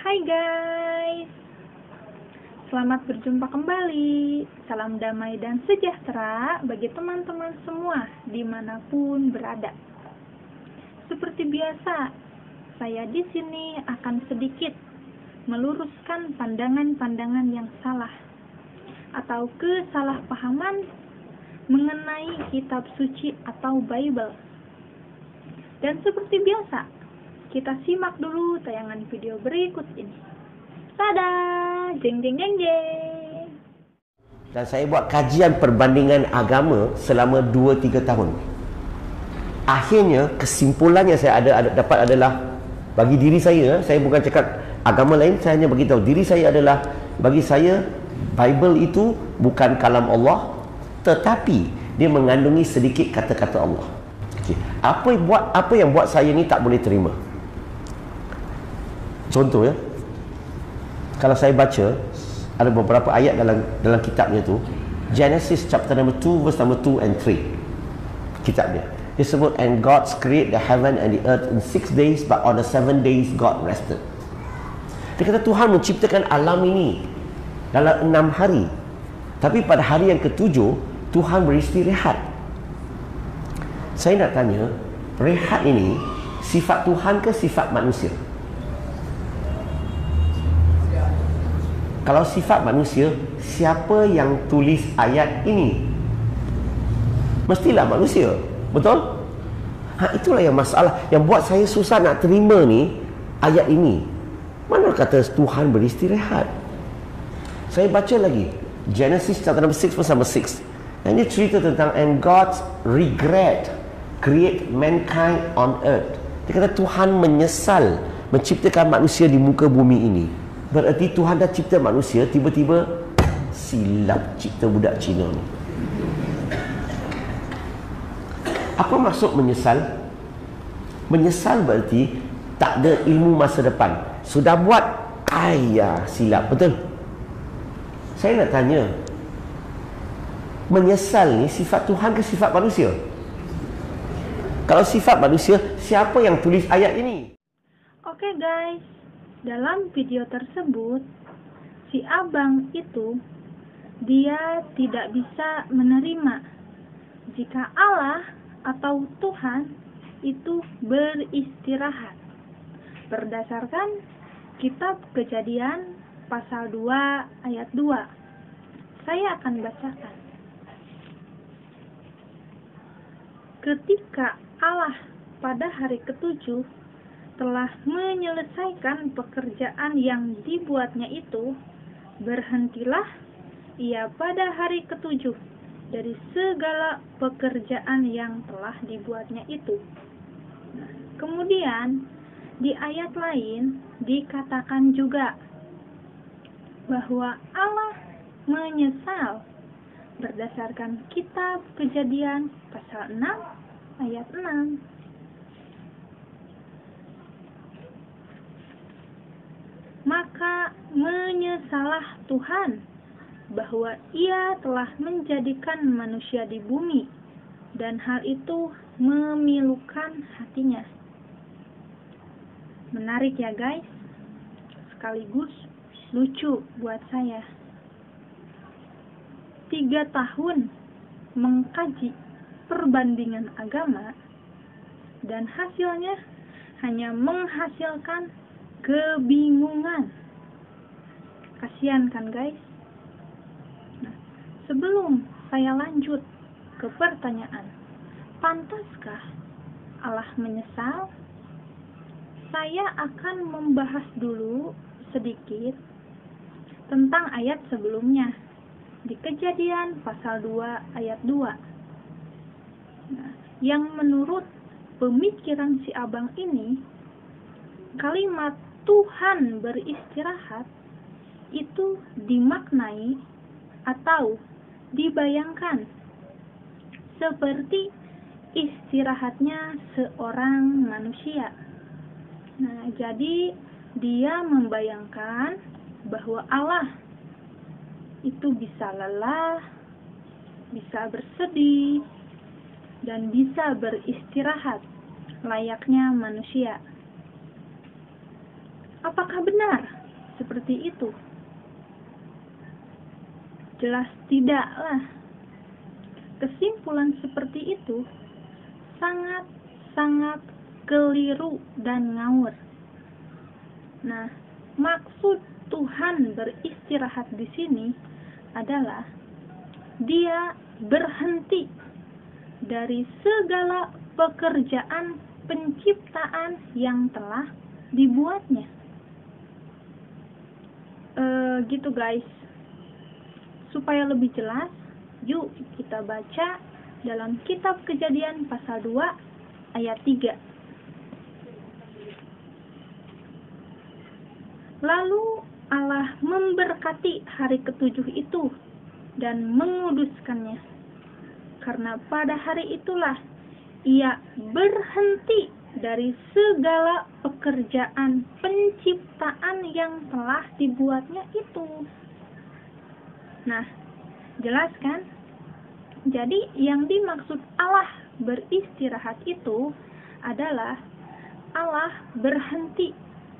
Hai guys, selamat berjumpa kembali. Salam damai dan sejahtera bagi teman-teman semua dimanapun berada. Seperti biasa, saya di sini akan sedikit meluruskan pandangan-pandangan yang salah atau kesalahpahaman mengenai kitab suci atau Bible. Dan seperti biasa, kita simak dulu tayangan video berikut ini. Tada! Jeng jeng jeng jeng. Dan saya buat kajian perbandingan agama selama 2-3 tahun. Akhirnya kesimpulannya saya dapat adalah, bagi diri saya bukan cakap agama lain, saya hanya beritahu diri saya adalah, bagi saya Bible itu bukan kalam Allah, tetapi dia mengandungi sedikit kata-kata Allah. Okay. Apa yang buat saya ni tak boleh terima? Contoh ya, kalau saya baca ada beberapa ayat dalam kitabnya tu, Genesis chapter number 2 verse number 2 and 3, kitabnya dia sebut, and God created the heaven and the earth in 6 days, but on the 7 days God rested. Dia kata Tuhan menciptakan alam ini dalam 6 hari, tapi pada hari yang ketujuh Tuhan beristirahat. Saya nak tanya, rehat ini sifat Tuhan ke sifat manusia? Kalau sifat manusia, siapa yang tulis ayat ini? Mestilah manusia, betul? Itulah yang masalah, yang buat saya susah nak terima ni ayat ini. Mana kata Tuhan beristirahat? Saya baca lagi Genesis chapter number 6 verse number 6. Dan dia cerita tentang, and God regret create mankind on earth. Dia kata Tuhan menyesal menciptakan manusia di muka bumi ini. Berarti Tuhan dah cipta manusia, tiba-tiba silap cipta budak Cina ni. Apa maksud menyesal? Menyesal berarti tak ada ilmu masa depan. Sudah buat, silap, betul? Saya nak tanya, menyesal ni sifat Tuhan ke sifat manusia? Kalau sifat manusia, siapa yang tulis ayat ini? Oke guys, dalam video tersebut, si abang itu, dia tidak bisa menerima jika Allah atau Tuhan itu beristirahat. Berdasarkan kitab Kejadian pasal 2 ayat 2. Saya akan bacakan. Ketika Allah pada hari ketujuh telah menyelesaikan pekerjaan yang dibuatnya itu, berhentilah ia pada hari ketujuh dari segala pekerjaan yang telah dibuatnya itu. Kemudian di ayat lain dikatakan juga bahwa Allah menyesal berdasarkan kitab Kejadian pasal 6 ayat 6. Maka menyesalah Tuhan bahwa ia telah menjadikan manusia di bumi, dan hal itu memilukan hatinya. Menarik ya guys, sekaligus lucu buat saya. 3 tahun mengkaji perbandingan agama, dan hasilnya hanya menghasilkan kebingungan. Kasian kan guys? Sebelum saya lanjut ke pertanyaan, pantaskah Allah menyesal? Saya akan membahas dulu sedikit tentang ayat sebelumnya di Kejadian pasal 2 ayat 2. Yang menurut pemikiran si abang ini, kalimat Tuhan beristirahat itu dimaknai atau dibayangkan seperti istirahatnya seorang manusia. Jadi dia membayangkan bahwa Allah itu bisa lelah, bisa bersedih, dan bisa beristirahat layaknya manusia. Apakah benar seperti itu? Jelas tidaklah. Kesimpulan seperti itu sangat keliru dan ngawur. Nah, maksud Tuhan beristirahat di sini adalah Dia berhenti dari segala pekerjaan penciptaan yang telah dibuatnya. Gitu guys. Supaya lebih jelas, yuk kita baca dalam kitab Kejadian pasal 2 ayat 3. Lalu Allah memberkati hari ketujuh itu dan menguduskannya, karena pada hari itulah Ia berhenti dari segala pekerjaan penciptaan yang telah dibuatnya itu. Nah, jelas kan? Jadi yang dimaksud Allah beristirahat itu adalah Allah berhenti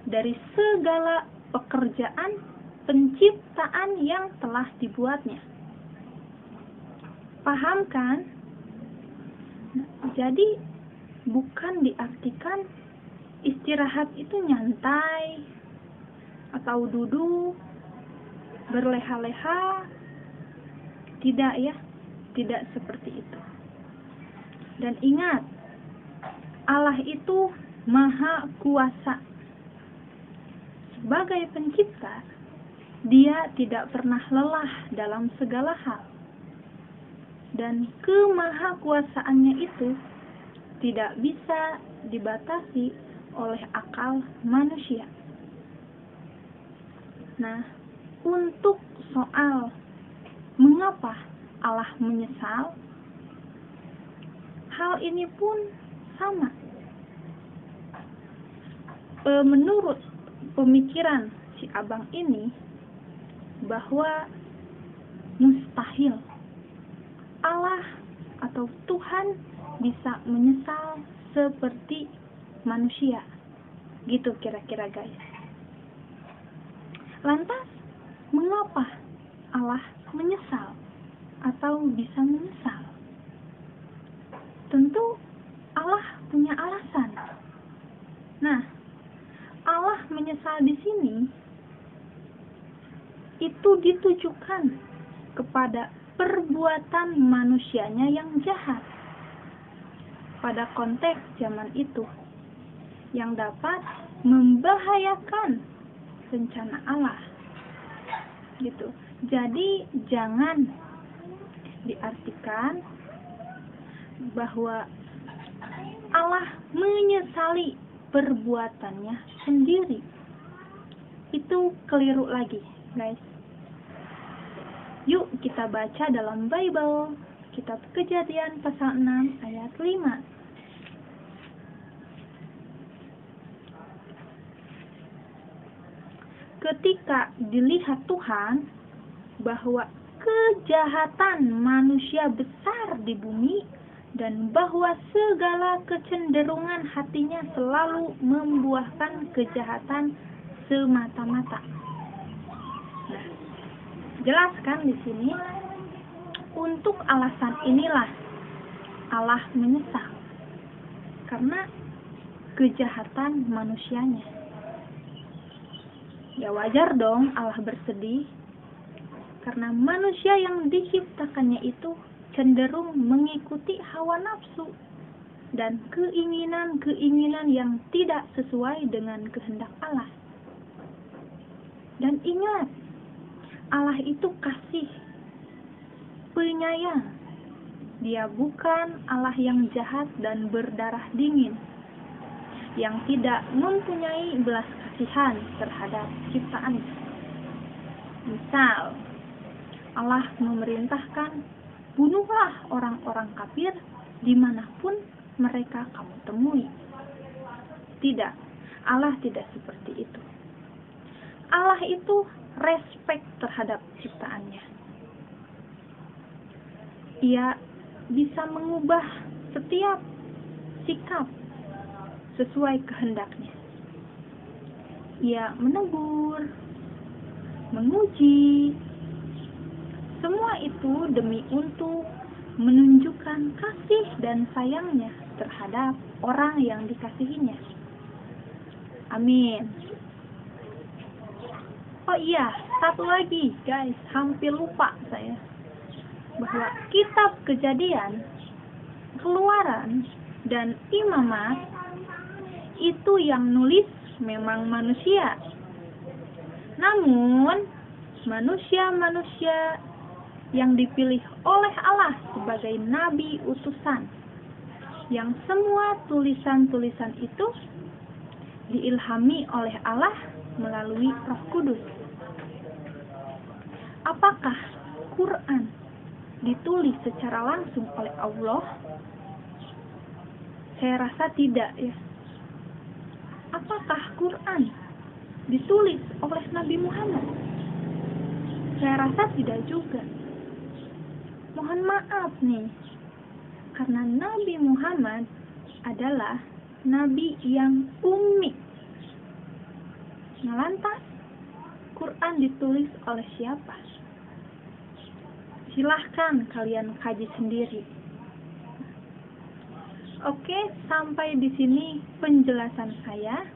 dari segala pekerjaan penciptaan yang telah dibuatnya. Paham kan? Jadi bukan diartikan istirahat itu nyantai atau duduk berleha-leha. Tidak ya, tidak seperti itu. Dan ingat, Allah itu Maha Kuasa. Sebagai pencipta, Dia tidak pernah lelah dalam segala hal. Dan kemahakuasaannya itu tidak bisa dibatasi oleh akal manusia. Nah, untuk soal mengapa Allah menyesal, hal ini pun sama. Menurut pemikiran si abang ini, bahwa mustahil Allah atau Tuhan bisa menyesal seperti manusia. Gitu kira-kira guys. Lantas, mengapa Allah menyesal atau bisa menyesal? Tentu Allah punya alasan. Nah, Allah menyesal di sini itu ditujukan kepada perbuatan manusianya yang jahat pada konteks zaman itu, yang dapat membahayakan rencana Allah. Gitu. Jadi jangan diartikan bahwa Allah menyesali perbuatannya sendiri. Itu keliru lagi, guys. Yuk kita baca dalam Bible, kitab Kejadian pasal 6 ayat 5. Ketika dilihat Tuhan bahwa kejahatan manusia besar di bumi dan bahwa segala kecenderungan hatinya selalu membuahkan kejahatan semata-mata. Nah, jelaskan di sini, untuk alasan inilah Allah menyesal karena kejahatan manusianya. Ya wajar dong Allah bersedih karena manusia yang diciptakannya itu cenderung mengikuti hawa nafsu dan keinginan-keinginan yang tidak sesuai dengan kehendak Allah. Dan ingat, Allah itu kasih, penyayang. Dia bukan Allah yang jahat dan berdarah dingin, yang tidak mempunyai belas kasihan terhadap ciptaan. Misal, Allah memerintahkan, bunuhlah orang-orang kafir dimanapun mereka kamu temui. Tidak, Allah tidak seperti itu. Allah itu respect terhadap ciptaannya. Ia bisa mengubah setiap sikap sesuai kehendaknya. Ia menegur, menguji. Semua itu demi untuk menunjukkan kasih dan sayangnya terhadap orang yang dikasihinya. Amin. Oh iya, satu lagi guys, hampir lupa saya. Bahwa kitab Kejadian, Keluaran, dan Imamat itu yang nulis memang manusia. Namun, manusia-manusia yang dipilih oleh Allah sebagai nabi utusan, yang semua tulisan-tulisan itu diilhami oleh Allah melalui Roh Kudus. Apakah Quran ditulis secara langsung oleh Allah? Saya rasa tidak ya. Apakah Quran ditulis oleh Nabi Muhammad? Saya rasa tidak juga. Mohon maaf nih, karena Nabi Muhammad adalah Nabi yang ummi. Nah, lantas, Quran ditulis oleh siapa? Silahkan kalian kaji sendiri. Oke, sampai di sini penjelasan saya,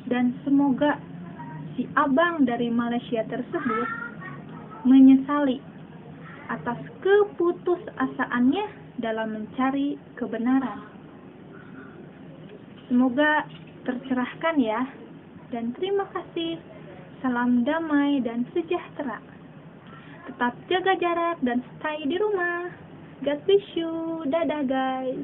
dan semoga si abang dari Malaysia tersebut menyesali atas keputusasaannya dalam mencari kebenaran. Semoga tercerahkan ya, dan terima kasih. Salam damai dan sejahtera. Tetap jaga jarak dan stay di rumah. God bless you. Dadah guys.